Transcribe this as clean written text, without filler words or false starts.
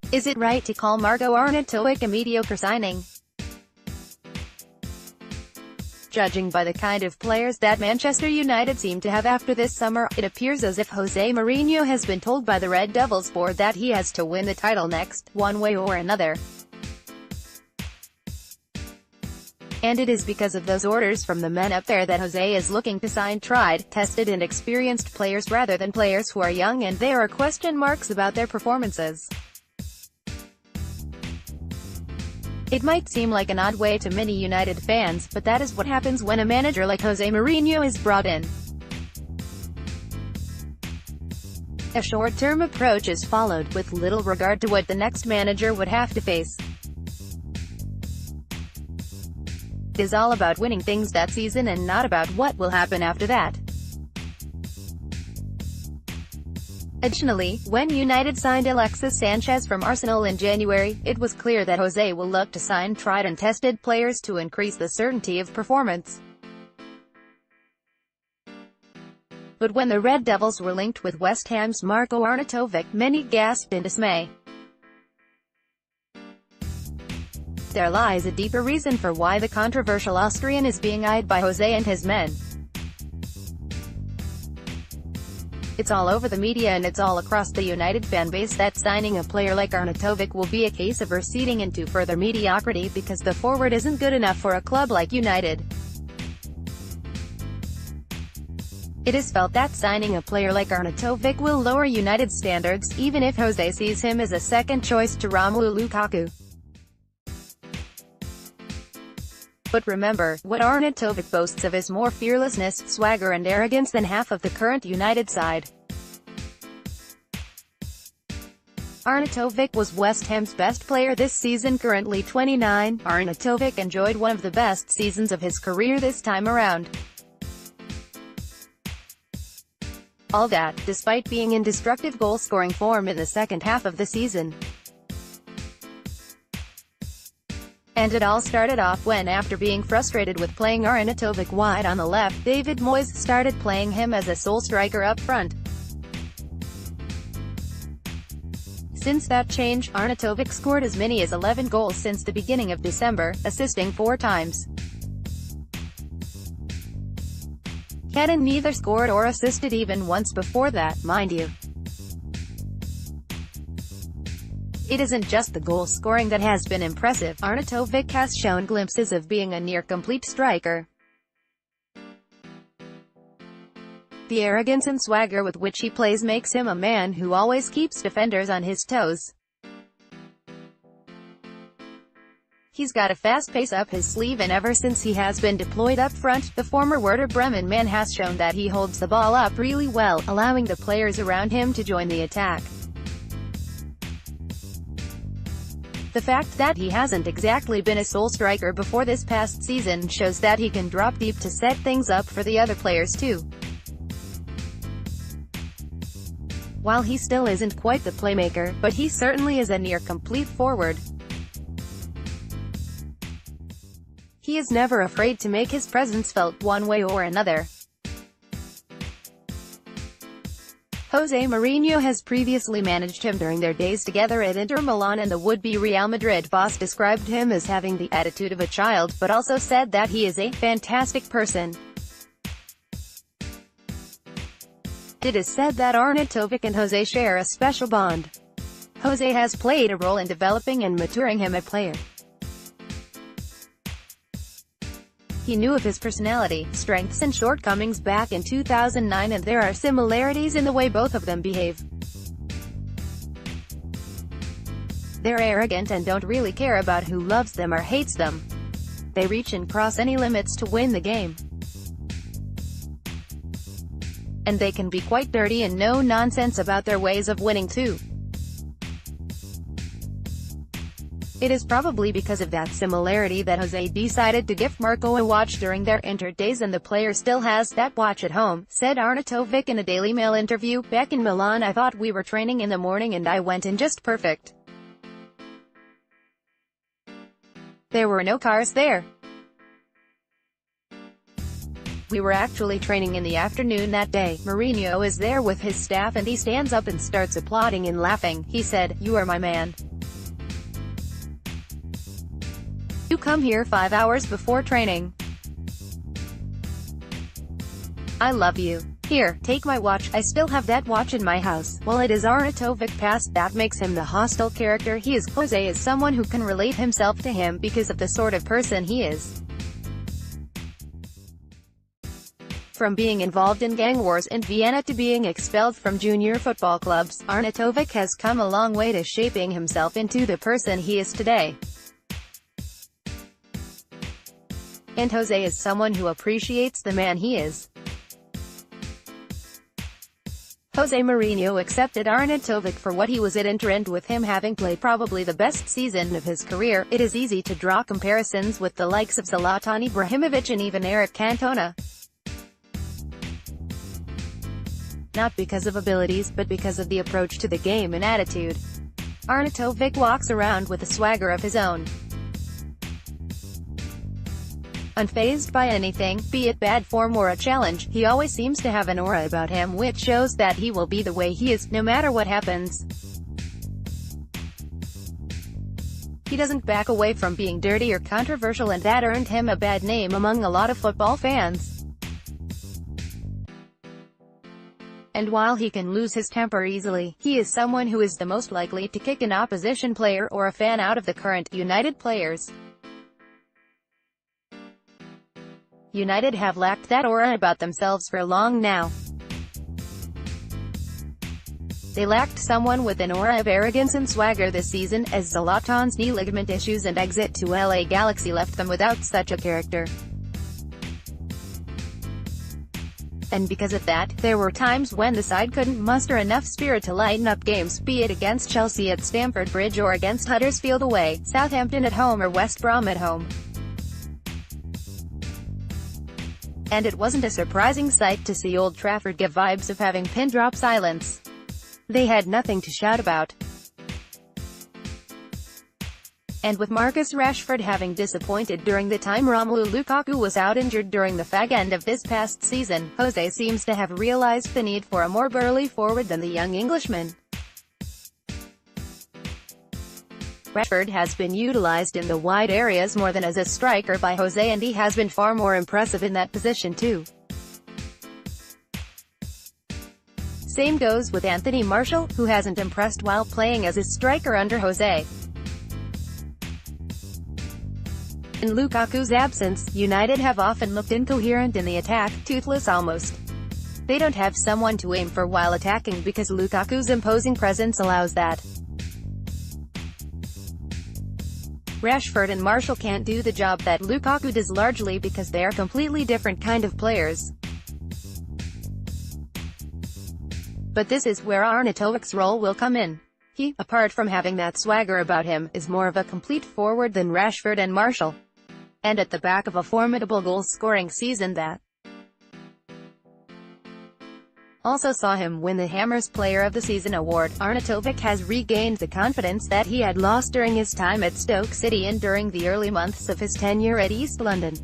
Is it right to call Marko Arnautovic a mediocre signing? Judging by the kind of players that Manchester United seem to have after this summer, it appears as if Jose Mourinho has been told by the Red Devils board that he has to win the title next, one way or another. And it is because of those orders from the men up there that Jose is looking to sign tried, tested and experienced players rather than players who are young and there are question marks about their performances. It might seem like an odd way to many United fans, but that is what happens when a manager like Jose Mourinho is brought in. A short-term approach is followed, with little regard to what the next manager would have to face. It is all about winning things that season and not about what will happen after that. Additionally, when United signed Alexis Sanchez from Arsenal in January, it was clear that Jose will look to sign tried and tested players to increase the certainty of performance. But when the Red Devils were linked with West Ham's Marko Arnautovic, many gasped in dismay. There lies a deeper reason for why the controversial Austrian is being eyed by Jose and his men. It's all over the media and it's all across the United fanbase that signing a player like Arnautovic will be a case of receding into further mediocrity because the forward isn't good enough for a club like United. It is felt that signing a player like Arnautovic will lower United's standards, even if Jose sees him as a second choice to Romelu Lukaku. But remember, what Arnautovic boasts of is more fearlessness, swagger and arrogance than half of the current United side. Arnautovic was West Ham's best player this season. Currently 29, Arnautovic enjoyed one of the best seasons of his career this time around. All that, despite being in destructive goal-scoring form in the second half of the season. And it all started off when, after being frustrated with playing Arnautovic wide on the left, David Moyes started playing him as a sole striker up front. Since that change, Arnautovic scored as many as 11 goals since the beginning of December, assisting 4 times. Hadn't neither scored or assisted even once before that, mind you. It isn't just the goal-scoring that has been impressive. Arnautovic has shown glimpses of being a near-complete striker. The arrogance and swagger with which he plays makes him a man who always keeps defenders on his toes. He's got a fast pace up his sleeve, and ever since he has been deployed up front, the former Werder Bremen man has shown that he holds the ball up really well, allowing the players around him to join the attack. The fact that he hasn't exactly been a sole striker before this past season shows that he can drop deep to set things up for the other players too. While he still isn't quite the playmaker, but he certainly is a near-complete forward. He is never afraid to make his presence felt one way or another. Jose Mourinho has previously managed him during their days together at Inter Milan, and the would-be Real Madrid boss described him as having the attitude of a child, but also said that he is a fantastic person. It is said that Arnautovic and Jose share a special bond. Jose has played a role in developing and maturing him as a player. He knew of his personality, strengths and shortcomings back in 2009, and there are similarities in the way both of them behave. They're arrogant and don't really care about who loves them or hates them. They reach and cross any limits to win the game. And they can be quite dirty and no nonsense about their ways of winning too. It is probably because of that similarity that Jose decided to give Marco a watch during their Inter days, and the player still has that watch at home, said Arnautovic in a Daily Mail interview. Back in Milan, I thought we were training in the morning and I went in just perfect. There were no cars there. We were actually training in the afternoon that day. Mourinho is there with his staff and he stands up and starts applauding and laughing. He said, "You are my man." You come here 5 hours before training. I love you. Here, take my watch. I still have that watch in my house. While it is Arnautovic past that makes him the hostile character he is, Jose is someone who can relate himself to him because of the sort of person he is. From being involved in gang wars in Vienna to being expelled from junior football clubs, Arnautovic has come a long way to shaping himself into the person he is today. And Jose is someone who appreciates the man he is. Jose Mourinho accepted Arnautovic for what he was at Inter, and with him having played probably the best season of his career, it is easy to draw comparisons with the likes of Zlatan Ibrahimovic and even Eric Cantona. Not because of abilities, but because of the approach to the game and attitude. Arnautovic walks around with a swagger of his own. Unfazed by anything, be it bad form or a challenge, he always seems to have an aura about him which shows that he will be the way he is, no matter what happens. He doesn't back away from being dirty or controversial, and that earned him a bad name among a lot of football fans. And while he can lose his temper easily, he is someone who is the most likely to kick an opposition player or a fan out of the current United players. United have lacked that aura about themselves for long now. They lacked someone with an aura of arrogance and swagger this season, as Zlatan's knee ligament issues and exit to LA Galaxy left them without such a character. And because of that, there were times when the side couldn't muster enough spirit to lighten up games, be it against Chelsea at Stamford Bridge or against Huddersfield away, Southampton at home or West Brom at home. And it wasn't a surprising sight to see Old Trafford give vibes of having pin-drop silence. They had nothing to shout about. And with Marcus Rashford having disappointed during the time Romelu Lukaku was out injured during the fag end of this past season, Jose seems to have realized the need for a more burly forward than the young Englishman. Rashford has been utilized in the wide areas more than as a striker by Jose, and he has been far more impressive in that position too. Same goes with Anthony Martial, who hasn't impressed while playing as a striker under Jose. In Lukaku's absence, United have often looked incoherent in the attack, toothless almost. They don't have someone to aim for while attacking because Lukaku's imposing presence allows that. Rashford and Martial can't do the job that Lukaku does, largely because they are completely different kind of players. But this is where Arnautovic's role will come in. He, apart from having that swagger about him, is more of a complete forward than Rashford and Martial. And at the back of a formidable goal-scoring season that also saw him win the Hammers Player of the Season award, Arnautovic has regained the confidence that he had lost during his time at Stoke City and during the early months of his tenure at East London.